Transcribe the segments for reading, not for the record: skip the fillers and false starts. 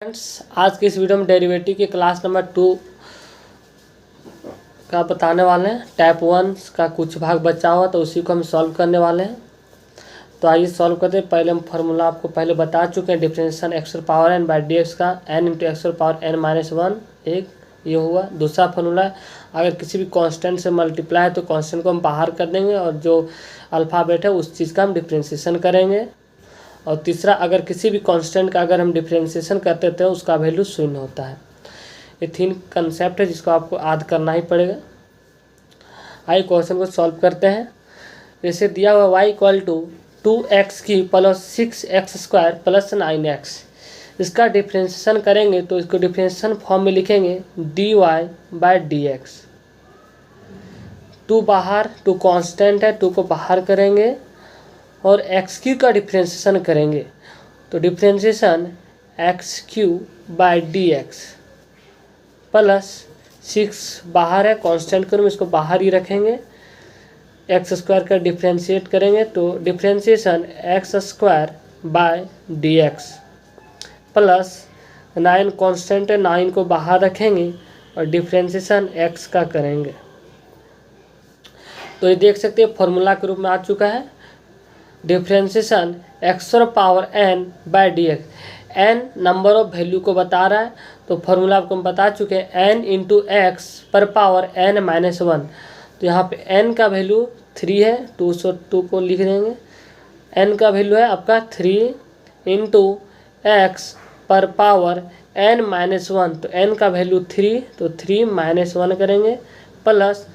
Friends, आज की इस वीडियो में डेरिवेटिव के क्लास नंबर 2 का बताने वाले हैं। टाइप 1 का कुछ भाग बचा हुआ तो उसी को हम सॉल्व करने वाले हैं। तो आइए सॉल्व करते हैं। पहले हम फार्मूला आपको पहले बता चुके हैं, differentiation x power n by d x का n into x power n minus 1 एक ये हुआ। दूसरा फार्मूला, अगर किसी भी कांस्टेंट से मल्टीप्लाई है तो कांस्टेंट को हम बाहर कर देंगे और जो अल्फ़ाबेट है उस चीज़ का हम डिफरेंशिएशन करेंगे। और तीसरा, अगर किसी भी कांस्टेंट का अगर हम डिफरेंशिएशन करते थे उसका वैल्यू शून्य होता है। ये 3 कंसेप्ट है जिसको आपको याद करना ही पड़ेगा। आइए क्वेश्चन को सॉल्व करते हैं। जैसे दिया हुआ y इक्वल टू 2x की plus 6x square plus 9x, इसका डिफरेंशिएशन करेंगे तो इसको डिफरेंशिएशन फॉर्म में लिखेंगे dy बाई डी एक्स। 2 बाहर, 2 कांस्टेंट है, 2 को बाहर करेंगे और एक्स क्यू का डिफरेंशिएशन करेंगे तो differentiation x Q by d x plus 6 बाहर है, कांस्टेंट के रूप में इसको बाहर ही रखेंगे। एक्स स्क्वायर का डिफरेंशिएट करेंगे तो differentiation x square by d x plus 9 constant है, 9 को बाहर रखेंगे और डिफरेंशिएशन एक्स का करेंगे। तो ये देख सकते हैं फॉर्मूला के रूप में आ चुका है, differentiation x power n by d x. N number of value को बता रहा है तो फॉर्मूला आपको हम बता चुके हैं, एन इंटू एक्स पर पावर एन माइनस 1। तो यहाँ पे एन का वैल्यू 3 है, 202 को लिख देंगे। एन का वैल्यू है आपका 3 इंटू एक्स पर पावर एन माइनस 1, तो एन का वैल्यू 3, तो 3 माइनस 1 करेंगे प्लस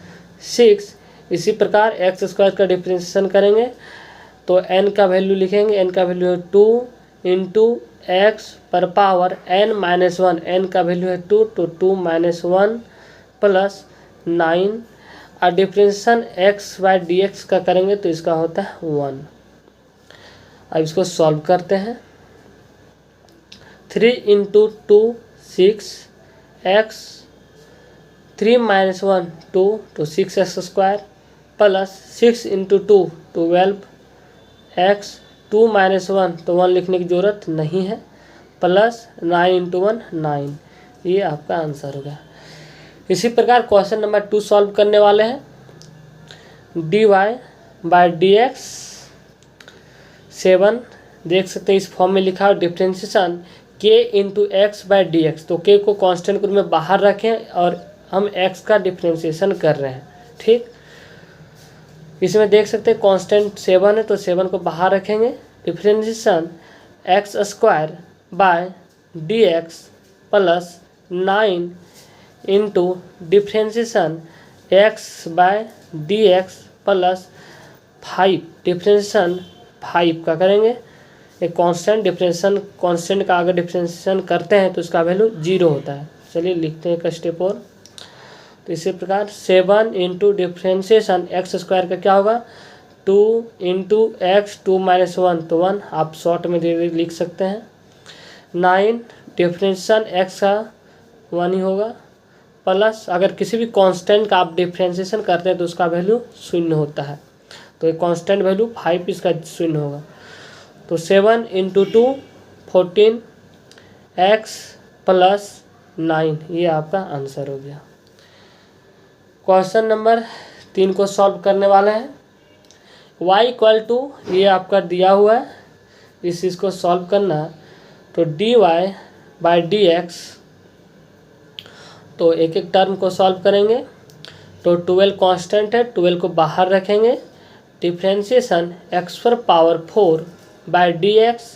6। इसी प्रकार एक्स स्क्वायर का डिफरेंशिएशन करेंगे तो n का वैल्यू लिखेंगे, n का वैल्यू है 2 इंटू एक्स पर पावर n माइनस 1, n का वैल्यू है 2, तो 2 माइनस 1 प्लस 9 और differentiation x by d x का करेंगे तो इसका होता है 1। अब इसको सॉल्व करते हैं। 3 इंटू 2 6 एक्स, 3 माइनस 1 2, तो 6x square plus 6 into 2 12 x, 2 minus 1 तो 1 लिखने की ज़रूरत नहीं है, प्लस 9 इंटू 1 9। ये आपका आंसर होगा। इसी प्रकार क्वेश्चन नंबर 2 सॉल्व करने वाले हैं। D y by d x 7 देख सकते हैं इस फॉर्म में लिखा है, डिफरेंशिएशन के into x by d x. तो के को कांस्टेंट के रूप में बाहर रखें और हम एक्स का डिफरेंशिएशन कर रहे हैं। ठीक, इसमें देख सकते हैं कांस्टेंट 7 है तो 7 को बाहर रखेंगे। Differentiation x square by d x plus 9 into differentiation x by d x plus 5, differentiation 5 का करेंगे। एक कांस्टेंट डिफरेंशिएशन, कांस्टेंट का अगर डिफरेंशिएशन करते हैं तो इसका वैल्यू 0 होता है। चलिए लिखते हैं एक स्टेप और। तो इसी प्रकार 7 इंटू डिफरेंशिएशन एक्स स्क्वायर का क्या होगा, 2 इंटू एक्स, 2 माइनस 1 तो 1, आप शॉर्ट में लिख सकते हैं। 9 डिफरेंशिएशन एक्स का 1 ही होगा प्लस, अगर किसी भी कांस्टेंट का आप डिफरेंशिएशन करते हैं तो उसका वैल्यू 0 होता है। तो एक कांस्टेंट वैल्यू 5 इसका 0 होगा। तो 7 इंटू 2 14 एक्स प्लस 9, ये आपका आंसर हो गया। क्वेश्चन नंबर 3 को सॉल्व करने वाले हैं। y इक्वल टू, ये आपका दिया हुआ है, इस चीज़ को सॉल्व करना तो dy बाई डी एक्स। तो एक एक टर्म को सॉल्व करेंगे तो 12 कांस्टेंट है, 12 को बाहर रखेंगे। डिफरेंशिएशन एक्स पर power 4 by d x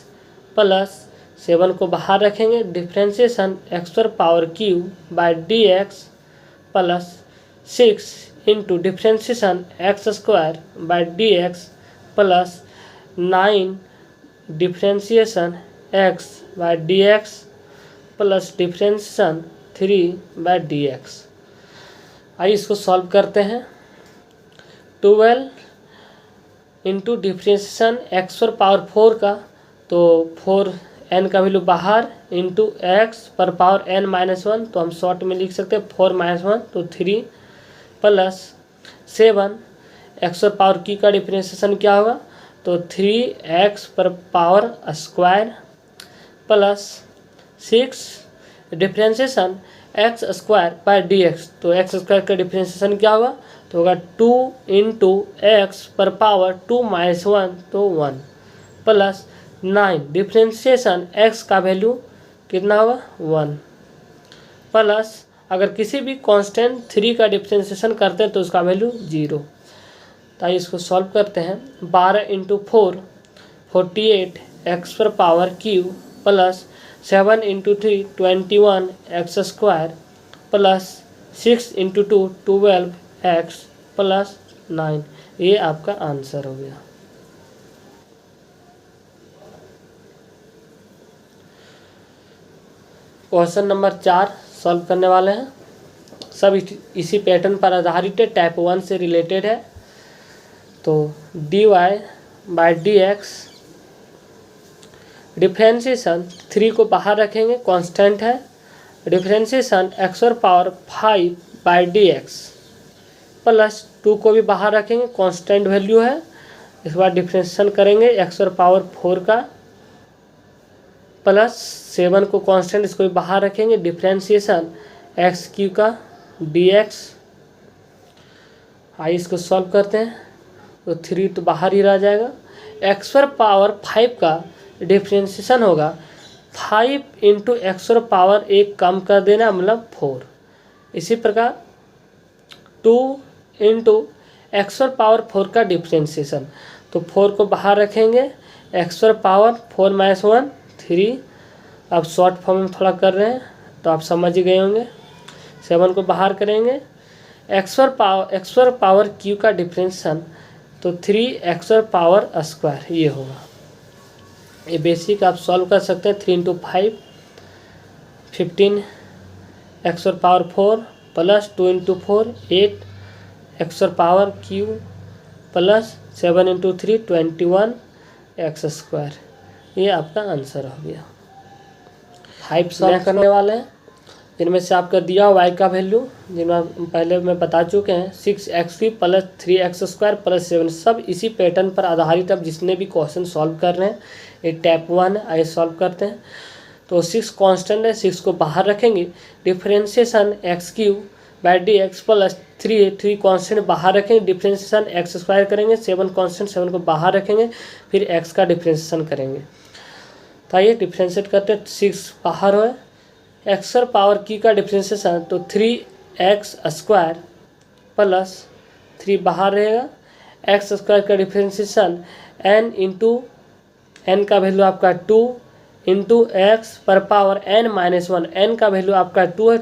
plus 7 को बाहर रखेंगे। डिफरेंशिएशन एक्स पर power Q by d x plus 6 into differentiation x square by d x plus 9 differentiation x by d x plus differentiation 3 by d x. आइए इसको solve करते हैं। 12 into differentiation x पर power 4 का, तो 4 N का value बाहर into x पर पावर एन माइनस 1, तो हम शॉर्ट में लिख सकते हैं 4 माइनस 1 तो 3 प्लस 7 एक्स पर पावर की का डिफरेंशिएशन क्या होगा, तो 3x पर power square plus 6 differentiation x square by d x, तो एक्स स्क्वायर का डिफ्रेंशिएशन क्या होगा, तो होगा 2 इंटू एक्स पर पावर 2 माइनस 1 तो 1 प्लस 9 डिफ्रेंशिएशन एक्स का वैल्यू कितना होगा 1 प्लस अगर किसी भी कांस्टेंट 3 का डिफ्रेंशिएशन करते हैं तो उसका वैल्यू 0। तो इसको सॉल्व करते हैं। 12 इंटू 4 48 एक्स पर power Q plus 7 into 3 21 x square plus 6 into 2 12 x plus 9, ये आपका आंसर हो गया। क्वेश्चन नंबर 4 सॉल्व करने वाले हैं। सब इसी पैटर्न पर आधारित है, टाइप 1 से रिलेटेड है। तो dy by d x differentiation 3 को बाहर रखेंगे, कांस्टेंट है। डिफ्रेंशिएशन एक्स और power 5 by d x plus 2 को भी बाहर रखेंगे, कांस्टेंट वैल्यू है। इसके बाद डिफ्रेंशिएशन करेंगे एक्स और पावर 4 का प्लस 7 को कांस्टेंट, इसको भी बाहर रखेंगे। डिफ्रेंशिएशन एक्स क्यू का डी एक्स। आइए इसको सॉल्व करते हैं। तो 3 तो बाहर ही रह जाएगा। एक्स पर पावर 5 का डिफ्रेंशिएशन होगा 5 इंटू एक्स पर पावर 1 कम कर देना, मतलब 4। इसी प्रकार 2 इंटू एक्स पर पावर 4 का डिफ्रेंशिएशन, तो 4 को बाहर रखेंगे। एक्स पर पावर 4 माइनस 1 3। अब शॉर्ट फॉर्म में थोड़ा कर रहे हैं तो आप समझ ही गए होंगे। 7 को बाहर करेंगे। एक्स पर पावर क्यू का डिफ्रेंशिएशन, तो 3 एक्स पर पावर स्क्वायर ये होगा। ये बेसिक आप सॉल्व कर सकते हैं। 3 इंटू 5 15 एक्स पर पावर 4 प्लस 2 इंटू 4 8 एक्स पर power Q plus 7 into 3 21 x square, ये आपका आंसर हो गया। 5 सॉल्व करने वाले हैं, जिनमें से आपका दिया वाई का वैल्यू जिनमें पहले मैं बता चुके हैं 6x plus 3x square plus 7, सब इसी पैटर्न पर आधारित। अब जितने भी क्वेश्चन सॉल्व कर रहे हैं ये टाइप 1 है, आइए सॉल्व करते हैं। तो 6 कांस्टेंट है, 6 को बाहर रखेंगे। Differentiation x Q by d x plus 3 constant बाहर रखेंगे। डिफ्रेंशिएशन एक्स स्क्वायर करेंगे। 7 कांस्टेंट, 7 को बाहर रखेंगे, फिर एक्स का डिफ्रेंशिएशन करेंगे। तो आइए डिफ्रेंशिएट करते हैं। 6 बाहर हो, एक्स पर पावर क्यू का डिफ्रेंशिएशन, तो 3x स्क्वायर प्लस 3 बाहर रहेगा। एक्स स्क्वायर का डिफ्रेंशिएशन n इंटू एन का वैल्यू आपका 2 इंटू एक्स पर पावर n माइनस 1, n का वैल्यू आपका 2 है,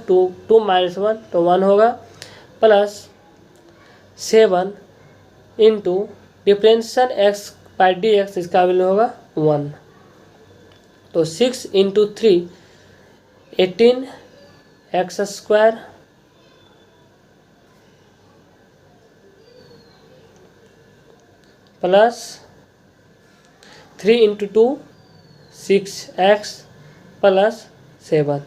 2 माइनस 1 तो 1 होगा, plus 7 into differentiation x by d x, इसका वैल्यू होगा 1। तो 6 into 3 18 x square plus 3 into 2 6x plus 7,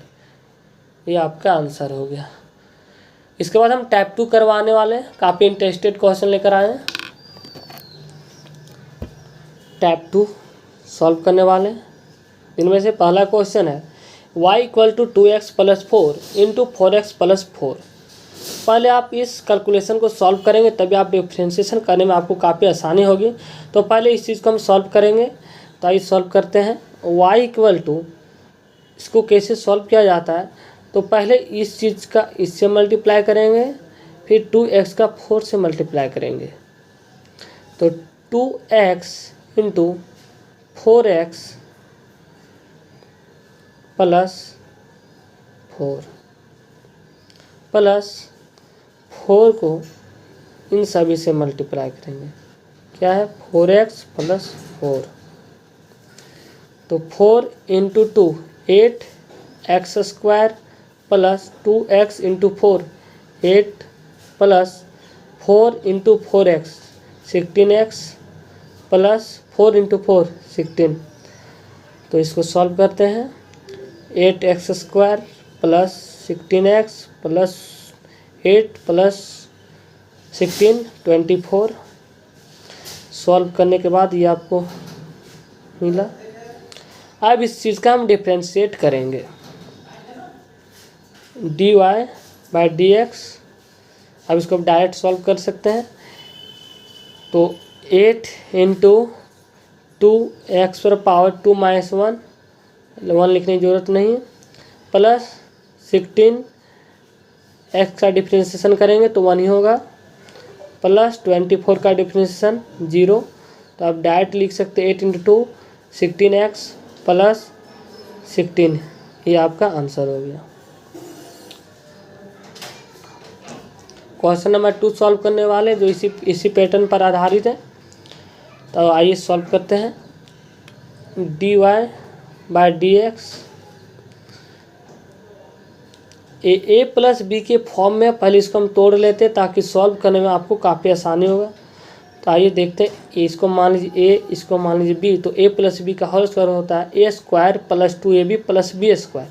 ये आपका आंसर हो गया। इसके बाद हम टाइप 2 करवाने वाले हैं। काफ़ी इंटरेस्टेड क्वेश्चन लेकर आए हैं। टाइप 2 सॉल्व करने वाले हैं, इनमें से पहला क्वेश्चन है y equal to 2x plus 4 into 4x plus 4। पहले आप इस कैलकुलेशन को सॉल्व करेंगे तभी आप डिफ्रेंशिएशन करने में आपको काफ़ी आसानी होगी। तो पहले इस चीज़ को हम सॉल्व करेंगे। तो आइए सॉल्व करते हैं। y इक्वल टू, इसको कैसे सॉल्व किया जाता है, तो पहले इस चीज़ का इससे मल्टीप्लाई करेंगे, फिर 2x का 4 से मल्टीप्लाई करेंगे। तो 2x into 4x plus 4 plus 4 को इन सभी से मल्टीप्लाई करेंगे। क्या है 4x प्लस 4, तो 4 into 2 8 x square plus 2x into 4 8 plus 4 into 4x 16x plus 4 into 4 16। तो इसको सॉल्व करते हैं। 8x square plus 16x plus 8 plus 16 24। Solve करने के बाद ये आपको मिला। अब इस चीज़ का हम डिफ्रेंशिएट करेंगे। dy by d x. अब इसको आप डायरेक्ट सॉल्व कर सकते हैं। तो 8 इंटू 2x पर पावर 2 माइनस 1 लिखने की ज़रूरत नहीं है, प्लस 16 x का डिफ्रेंशिएशन करेंगे तो 1 ही होगा, प्लस 24 का डिफ्रेंशिएशन 0। तो आप डायरेक्ट लिख सकते हैं 8 इंटू 2 16x प्लस 16, ये आपका आंसर हो गया। क्वेश्चन नंबर 2 सॉल्व करने वाले जो इसी पैटर्न पर आधारित है। तो आइए सॉल्व करते हैं। dy by d x a plus b के फॉर्म में, पहले इसको हम तोड़ लेते हैं ताकि सॉल्व करने में आपको काफ़ी आसानी होगा। तो आइए देखते हैं, इसको मान लीजिए ए, इसको मान लीजिए बी, तो ए प्लस बी का होल स्क्वायर होता है A square plus 2ab plus B square.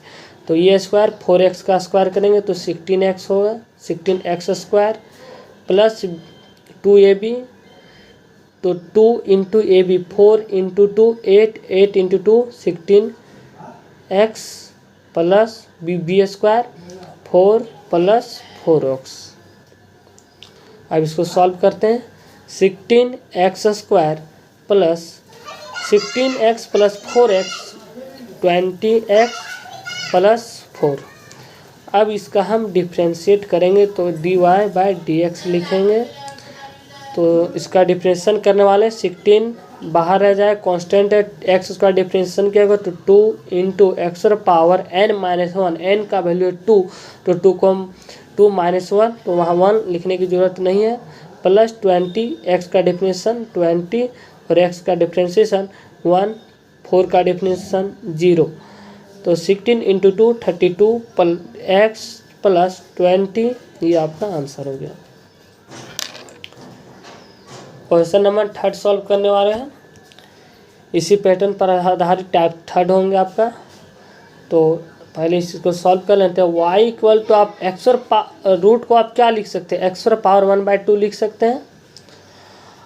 तो ये स्क्वायर 4x का स्क्वायर करेंगे तो 16x होगा, 16x स्क्वायर प्लस 2ab, तो 2 into a b 4 into 2 8, 8 into 2 16x plus B square 4 plus 4x। अब इसको सॉल्व करते हैं। 16x square plus 16x plus 4x 20x plus 4। अब इसका हम डिफ्रेंशिएट करेंगे तो dy बाई डी एक्स लिखेंगे। तो इसका डिफ्रेंशिएशन करने वाले 16 बाहर रह जाए, कांस्टेंट है, एक्स उसका डिफ्रेंशिएशन क्या होगा तो 2 into x power n minus 1, n का वैल्यू है 2, तो 2 को हम 2 माइनस 1, तो वहाँ 1 लिखने की ज़रूरत नहीं है, प्लस 20 एक्स का डिफ्रेंशिएशन 20 और एक्स का डिफ्रेंशिएशन 1, 4 का डिफ्रेंशिएशन 0। तो 16 इंटू 2 32 एक्स प्लस 20, ये आपका आंसर हो गया। क्वेश्चन नंबर 3 सॉल्व करने वाले हैं। इसी पैटर्न पर आधारित टाइप 3 होंगे आपका। तो पहले इसको सॉल्व कर लेते हैं। y इक्वल टू आप एक्स और रूट को आप क्या लिख सकते हैं, एक्स और पावर 1/2 लिख सकते हैं।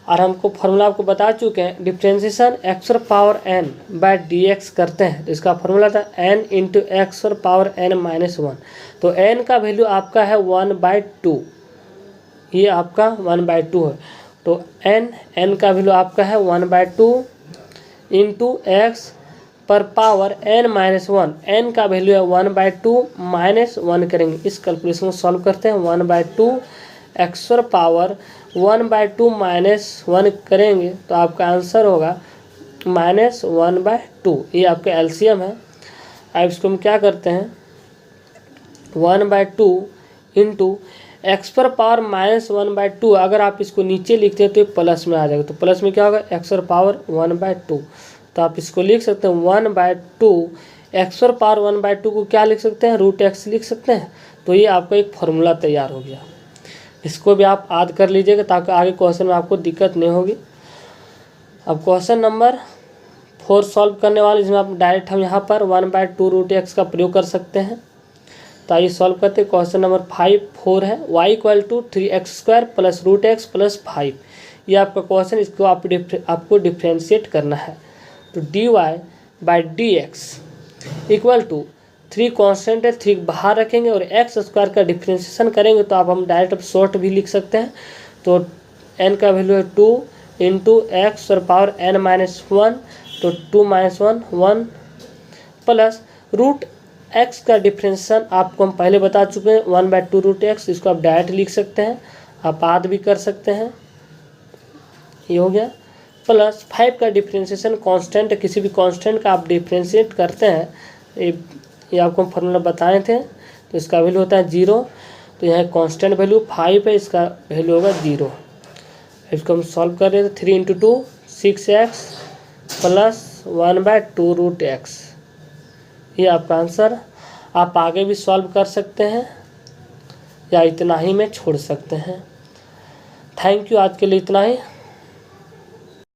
और हमको फॉर्मूला आपको बता चुके हैं, डिफ्रेंशिएशन एक्स और power n by d x करते हैं तो इसका फॉर्मूला था n इंटू एक्स और पावर n माइनस 1। तो n का वैल्यू आपका है 1/2, ये आपका 1/2 है। तो n का वैल्यू आपका है 1/2 इंटू एक्स पर पावर n माइनस 1, n का वैल्यू है 1/2 माइनस 1 करेंगे। इस कैलकुलेशन को सॉल्व करते हैं। 1/2 एक्स पर पावर 1/2 माइनस 1 करेंगे तो आपका आंसर होगा माइनस 1/2, ये आपका एलसीएम है। अब इसको हम क्या करते हैं, 1/2 इंटू एक्स पर पावर माइनस 1/2, अगर आप इसको नीचे लिखते हैं तो ये प्लस में आ जाएगा। तो प्लस में क्या होगा, एक्स पर पावर 1/2, तो आप इसको लिख सकते हैं 1/2 एक्स पर पावर 1/2 को क्या लिख सकते हैं, रूट एक्स लिख सकते हैं। तो ये आपका एक फार्मूला तैयार हो गया। इसको भी आप याद कर लीजिएगा ताकि आगे क्वेश्चन में आपको दिक्कत नहीं होगी। अब क्वेश्चन नंबर 4 सॉल्व करने वाले, जिसमें आप डायरेक्ट हम यहाँ पर 1/2 रूट एक्स का प्रयोग कर सकते हैं। तो आइए सॉल्व करते हैं। क्वेश्चन नंबर 4 है y equal to 3x² plus root x plus 5, ये आपका क्वेश्चन। इसको आपको डिफ्रेंशिएट करना है। तो dy by d x equal to 3 constant है, 3 बाहर रखेंगे और x² का डिफ्रेंशिएशन करेंगे तो आप हम डायरेक्ट अब शॉर्ट भी लिख सकते हैं। तो n का वैल्यू है 2 इंटू एक्स और पावर n माइनस 1, तो 2 माइनस 1 प्लस रूट एक्स का डिफ्रेंशिएशन आपको हम पहले बता चुके हैं 1/2 रूट एक्स। इसको आप डायरेक्ट लिख सकते हैं, आप आद भी कर सकते हैं, ये हो गया। प्लस 5 का डिफ्रेंशिएशन कांस्टेंट, किसी भी कांस्टेंट का आप डिफ्रेंशिएट करते हैं, ये आपको हम फार्मूला बताए थे। तो इसका वैल्यू होता है 0, तो यहाँ कांस्टेंट वैल्यू 5 है, इसका वैल्यू होगा 0। इसको हम सॉल्व कर रहे थे। 3 into 2 6x plus 1/2 root x, ये आपका आंसर। आप आगे भी सॉल्व कर सकते हैं या इतना ही में छोड़ सकते हैं। थैंक यू, आज के लिए इतना ही।